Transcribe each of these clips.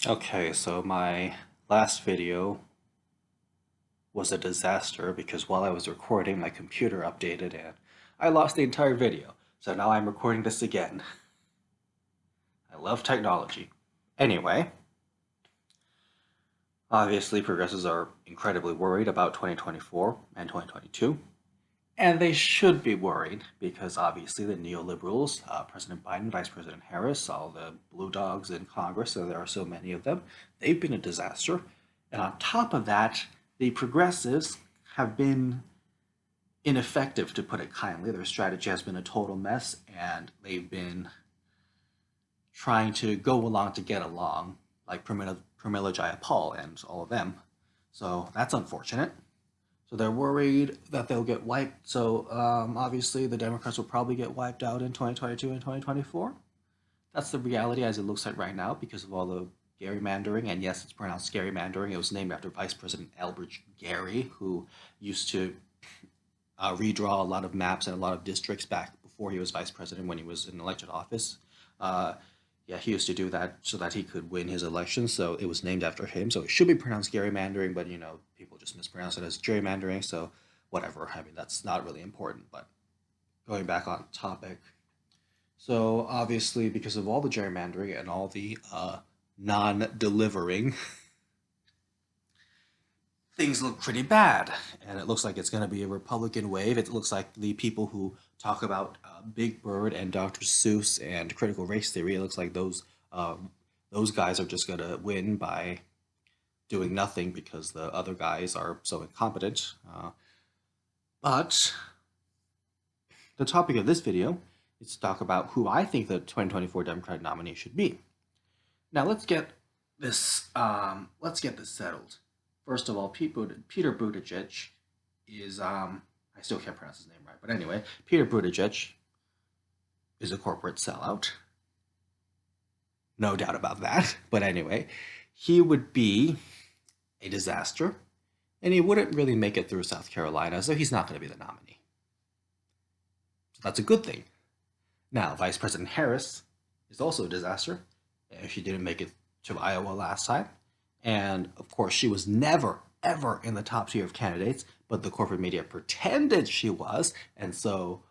Okay, so my last video was a disaster because while I was recording, my computer updated and I lost the entire video. So now I'm recording this again. I love technology. Anyway, obviously progressives are incredibly worried about 2024 and 2022. And they should be worried because obviously the neoliberals, President Biden, Vice President Harris, all the blue dogs in Congress, so there are so many of them, they've been a disaster. And on top of that, the progressives have been ineffective, to put it kindly. Their strategy has been a total mess, and they've been trying to go along to get along, like Pramila Jayapal and all of them. So that's unfortunate. So they're worried that they'll get wiped. So obviously, the Democrats will probably get wiped out in 2022 and 2024. That's the reality as it looks like right now because of all the gerrymandering. And yes, it's pronounced gerrymandering. It was named after Vice President Elbridge Gerry, who used to redraw a lot of maps and a lot of districts back before he was vice president when he was in elected office. Uh, yeah, he used to do that so that he could win his election. So it was named after him. So it should be pronounced gerrymandering, but people just mispronounce it as gerrymandering. So whatever. I mean, that's not really important. But going back on topic. So obviously, because of all the gerrymandering and all the non-delivering, things look pretty bad. And it looks like it's going to be a Republican wave. It looks like the people who talk about Big Bird and Dr. Seuss and critical race theory, it looks like those guys are just going to win by doing nothing because the other guys are so incompetent. But the topic of this video is to talk about who I think the 2024 Democratic nominee should be. Now let's get this settled. First of all, Peter Buttigieg is I still can't pronounce his name right, but anyway, Peter Buttigieg is a corporate sellout. No doubt about that. But anyway, he would be a disaster, and he wouldn't really make it through South Carolina, so he's not going to be the nominee. So that's a good thing. Now, Vice President Harris is also a disaster. She didn't make it to Iowa last time. And of course, she was never, ever in the top tier of candidates, but the corporate media pretended she was. And so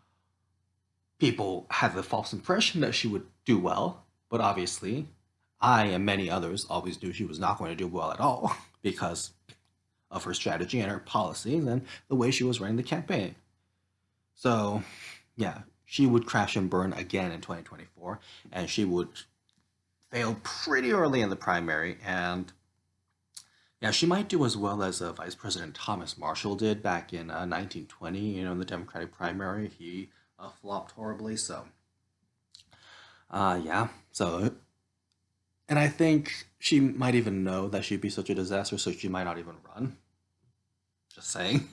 people had the false impression that she would do well. But obviously, I and many others always knew she was not going to do well at all because of her strategy and her policies and the way she was running the campaign. So, yeah, she would crash and burn again in 2024, and she would fail pretty early in the primary. And yeah, she might do as well as Vice President Thomas Marshall did back in 1920. In the Democratic primary, he flopped horribly. So, yeah. So, and I think she might even know that she'd be such a disaster, so she might not even run. Just saying.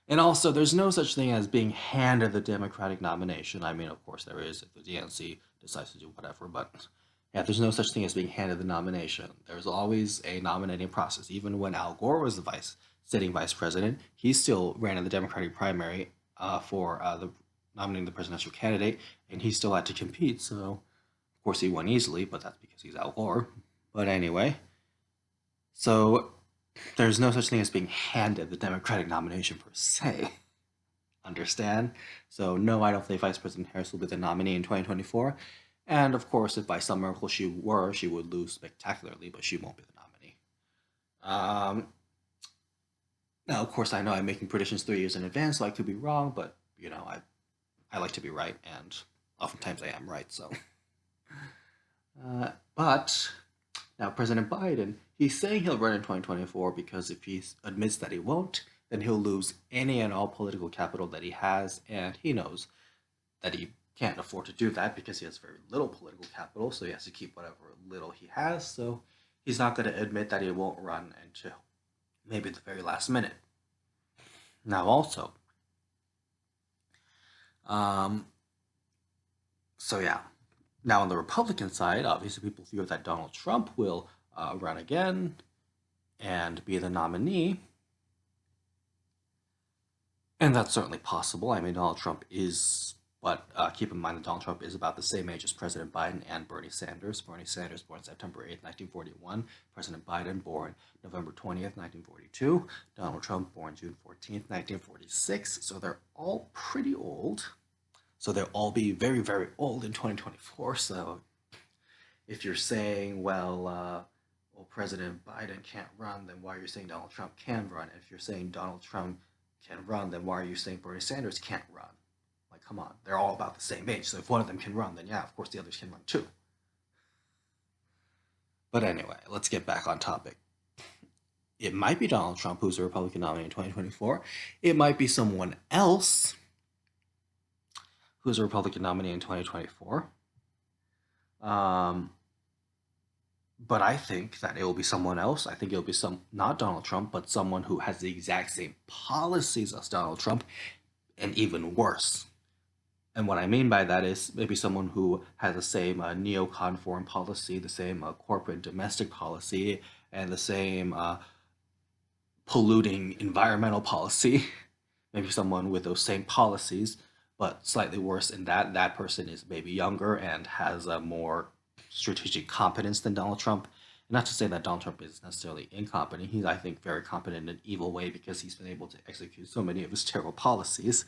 And also, there's no such thing as being handed the Democratic nomination. I mean, of course, there is if the DNC decides to do whatever, but yeah, there's no such thing as being handed the nomination. There's always a nominating process. Even when Al Gore was the sitting vice president, he still ran in the Democratic primary for the nominating the presidential candidate, and he still had to compete. So, of course, he won easily, but that's because he's Al Gore. But anyway, so there's no such thing as being handed the Democratic nomination per se. Understand? So, no, I don't think Vice President Harris will be the nominee in 2024. And of course, if by some miracle she would lose spectacularly, but she won't be the nominee. Um, Now, of course, I know I'm making predictions 3 years in advance, so I could be wrong, but I like to be right, and oftentimes I am right. So, but now President Biden, he's saying he'll run in 2024 because if he admits that he won't, then he'll lose any and all political capital that he has, and he knows that he can't afford to do that because he has very little political capital, so he has to keep whatever little he has. So he's not going to admit that he won't run until maybe the very last minute. Now, also, um, so yeah. Now, on the Republican side, obviously, people fear that Donald Trump will run again and be the nominee. And that's certainly possible. I mean, Donald Trump is But keep in mind that Donald Trump is about the same age as President Biden and Bernie Sanders. Bernie Sanders born September 8th, 1941. President Biden born November 20th, 1942. Donald Trump born June 14th, 1946. So they're all pretty old. So they'll all be very, very old in 2024. So if you're saying, well, President Biden can't run, then why are you saying Donald Trump can run? And if you're saying Donald Trump can run, then why are you saying Bernie Sanders can't run? Like, come on, they're all about the same age. So if one of them can run, then yeah, of course the others can run too. But anyway, let's get back on topic. It might be Donald Trump who's a Republican nominee in 2024. It might be someone else who's a Republican nominee in 2024. Um, but I think that it will be someone else. I think it'll be not Donald Trump, but someone who has the exact same policies as Donald Trump, and even worse. And what I mean by that is maybe someone who has the same neocon foreign policy, the same corporate domestic policy, and the same polluting environmental policy. Maybe someone with those same policies, but slightly worse in that that person is maybe younger and has a more strategic competence than Donald Trump. And not to say that Donald Trump is necessarily incompetent. He's, I think, very competent in an evil way because he's been able to execute so many of his terrible policies.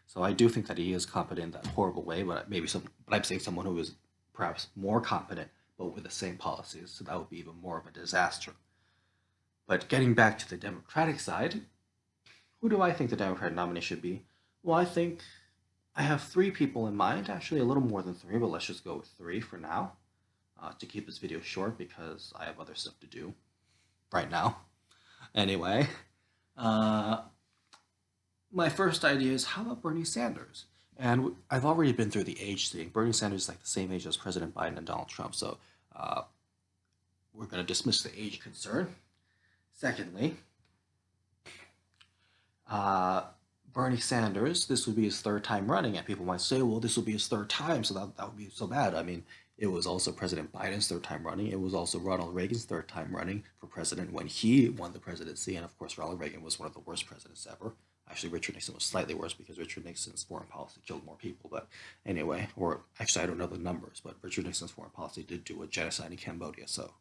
So I do think that he is competent in that horrible way, but but I'm saying someone who is perhaps more competent, but with the same policies. So that would be even more of a disaster. But getting back to the Democratic side, who do I think the Democratic nominee should be? Well, I think I have three people in mind, actually a little more than three, but let's just go with three for now to keep this video short because I have other stuff to do right now. Anyway, uh, my first idea is how about Bernie Sanders? And I've already been through the age thing. Bernie Sanders is like the same age as President Biden and Donald Trump, so uh, we're going to dismiss the age concern. Secondly, uh, Bernie Sanders, this would be his third time running, and people might say, well, this will be his third time, so that would be so bad. I mean, it was also President Biden's third time running. It was also Ronald Reagan's third time running for president when he won the presidency, and of course, Ronald Reagan was one of the worst presidents ever. Actually, Richard Nixon was slightly worse because Richard Nixon's foreign policy killed more people. But anyway, or actually, I don't know the numbers, but Richard Nixon's foreign policy did do a genocide in Cambodia, so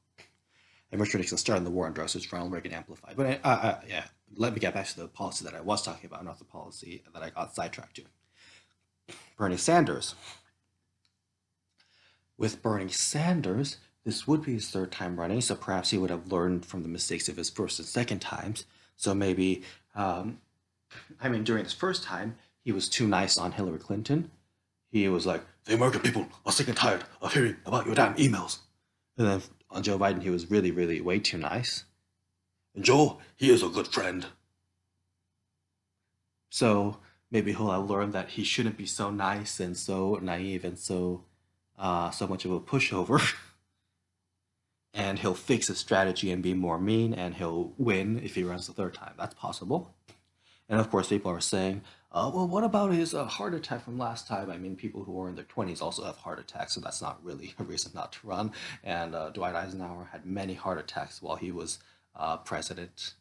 and Richard Nixon started the war on drugs, which Ronald Reagan amplified. But yeah, let me get back to the policy that I was talking about, not the policy that I got sidetracked to. Bernie Sanders. With Bernie Sanders, this would be his third time running, so perhaps he would have learned from the mistakes of his first and second times. So maybe, during his first time, he was too nice on Hillary Clinton. He was like, the American people are sick and tired of hearing about your damn emails. And then on Joe Biden, he was really, really way too nice. And Joe, he is a good friend. So maybe he'll have learned that he shouldn't be so nice and so naive and so much of a pushover. And he'll fix his strategy and be more mean, and he'll win if he runs the third time. That's possible. And of course, people are saying, well, what about his heart attack from last time? I mean, people who are in their 20s also have heart attacks, so that's not really a reason not to run. And Dwight Eisenhower had many heart attacks while he was president.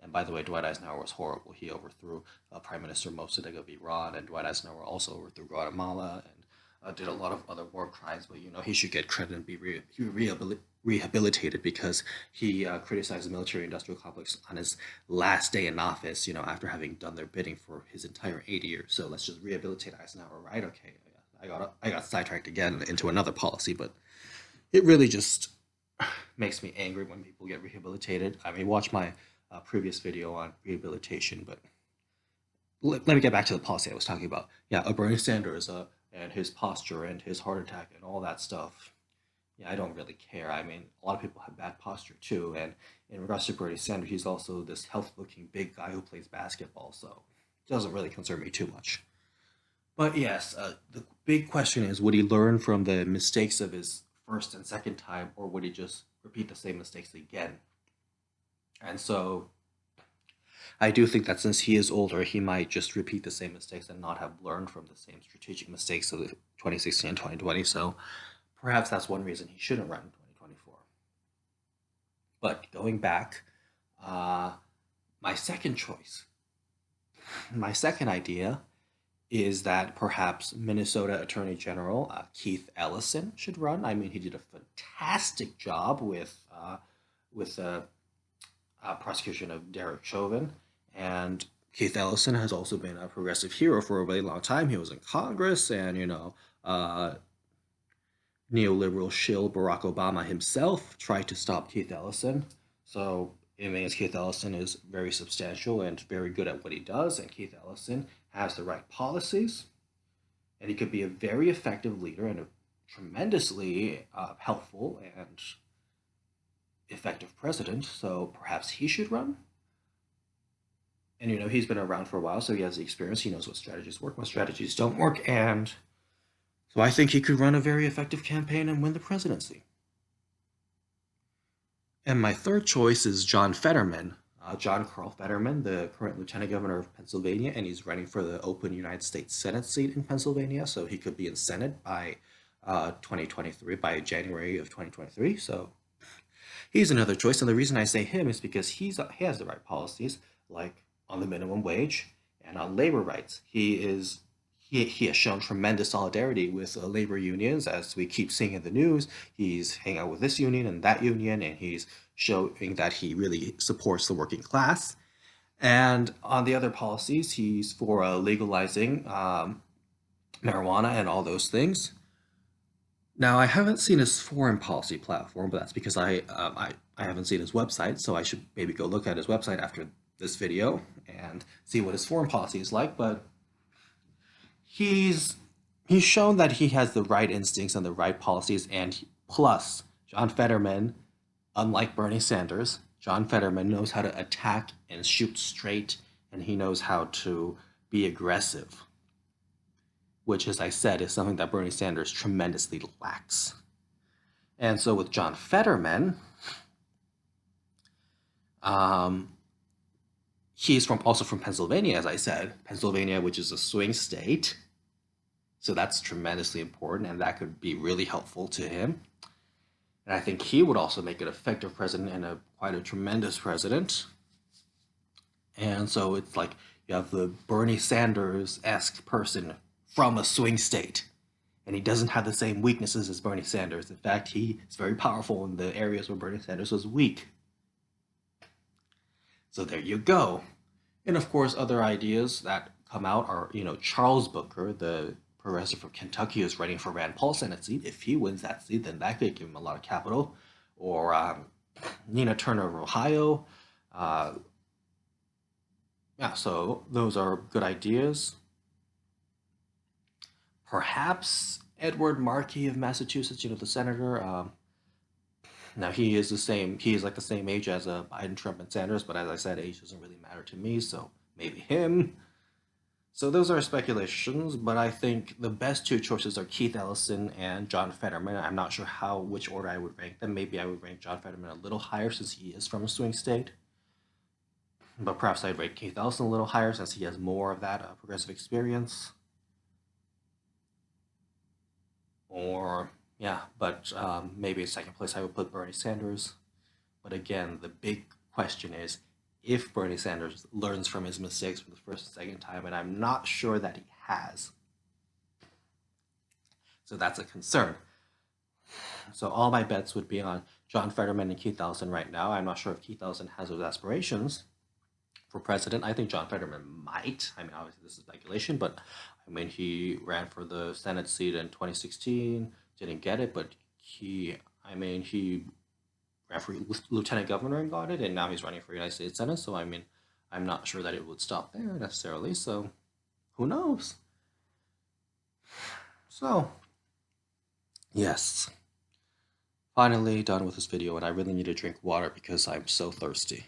And by the way, Dwight Eisenhower was horrible. He overthrew Prime Minister Mossadegh of Iran, and Dwight Eisenhower also overthrew Guatemala and did a lot of other war crimes. But, he should get credit and be rehabilitated because he criticized the military-industrial complex on his last day in office, after having done their bidding for his entire 8 years. So let's just rehabilitate Eisenhower, right? Okay, I got sidetracked again into another policy, but it really just makes me angry when people get rehabilitated. I mean, watch my previous video on rehabilitation, but let me get back to the policy I was talking about. Yeah, Bernie Sanders and his posture and his heart attack and all that stuff. Yeah, I don't really care. I mean, a lot of people have bad posture too. And in regards to Bernie Sanders, he's also this healthy-looking big guy who plays basketball, so it doesn't really concern me too much. But yes, the big question is, would he learn from the mistakes of his first and second time, or would he just repeat the same mistakes again? And so I do think that since he is older, he might just repeat the same mistakes and not have learned from the same strategic mistakes of the 2016 and 2020. So perhaps that's one reason he shouldn't run in 2024. But going back, uh, my second choice, my second idea is that perhaps Minnesota Attorney General Keith Ellison should run. I mean, he did a fantastic job with prosecution of Derek Chauvin, and Keith Ellison has also been a progressive hero for a really long time. He was in Congress, and neoliberal shill Barack Obama himself tried to stop Keith Ellison. So it means Keith Ellison is very substantial and very good at what he does, and Keith Ellison has the right policies, and he could be a very effective leader and a tremendously helpful and effective president. So perhaps he should run. And he's been around for a while, so he has the experience. He knows what strategies work, what strategies don't work, and so I think he could run a very effective campaign and win the presidency. And my third choice is John Fetterman, John Carl Fetterman, the current lieutenant governor of Pennsylvania, and he's running for the open United States Senate seat in Pennsylvania, so he could be in Senate by 2023, by January of 2023. So he's another choice, and the reason I say him is because he has the right policies, like on the minimum wage and on labor rights. He has shown tremendous solidarity with labor unions, as we keep seeing in the news. He's hanging out with this union and that union, and he's showing that he really supports the working class. And on the other policies, he's for legalizing marijuana and all those things. Now, I haven't seen his foreign policy platform, but that's because I haven't seen his website, so I should maybe go look at his website after this video and see what his foreign policy is like. But he's he's shown that he has the right instincts and the right policies, and plus, John Fetterman, unlike Bernie Sanders, John Fetterman knows how to attack and shoot straight, and he knows how to be aggressive, which, as I said, is something that Bernie Sanders tremendously lacks. And so with John Fetterman, um, he's also from Pennsylvania, as I said, Pennsylvania, which is a swing state. So that's tremendously important, and that could be really helpful to him. And I think he would also make an effective president and quite a tremendous president. And so it's like you have the Bernie Sanders-esque person from a swing state, and he doesn't have the same weaknesses as Bernie Sanders. In fact, he is very powerful in the areas where Bernie Sanders was weak. So there you go. And of course, other ideas that come out are, Charles Booker, the progressive from Kentucky, is running for Rand Paul's Senate seat. If he wins that seat, then that could give him a lot of capital. Or Nina Turner of Ohio. Yeah, so those are good ideas. Perhaps Edward Markey of Massachusetts, the senator. Now he is like the same age as Biden, Trump, and Sanders, but as I said, age doesn't really matter to me, so maybe him. So those are speculations, but I think the best two choices are Keith Ellison and John Fetterman. I'm not sure which order I would rank them. Maybe I would rank John Fetterman a little higher since he is from a swing state. But perhaps I'd rank Keith Ellison a little higher since he has more of that progressive experience. Or, yeah, but maybe in second place I would put Bernie Sanders. But again, the big question is if Bernie Sanders learns from his mistakes for the first and second time, and I'm not sure that he has. So that's a concern. So all my bets would be on John Fetterman and Keith Ellison right now. I'm not sure if Keith Ellison has those aspirations for president. I think John Fetterman might. I mean, obviously this is speculation, but I mean, he ran for the Senate seat in 2016, didn't get it, but he ran for lieutenant governor and got it, and now he's running for United States Senate. So I mean, I'm not sure that it would stop there necessarily. So who knows? So yes, finally done with this video, and I really need to drink water because I'm so thirsty.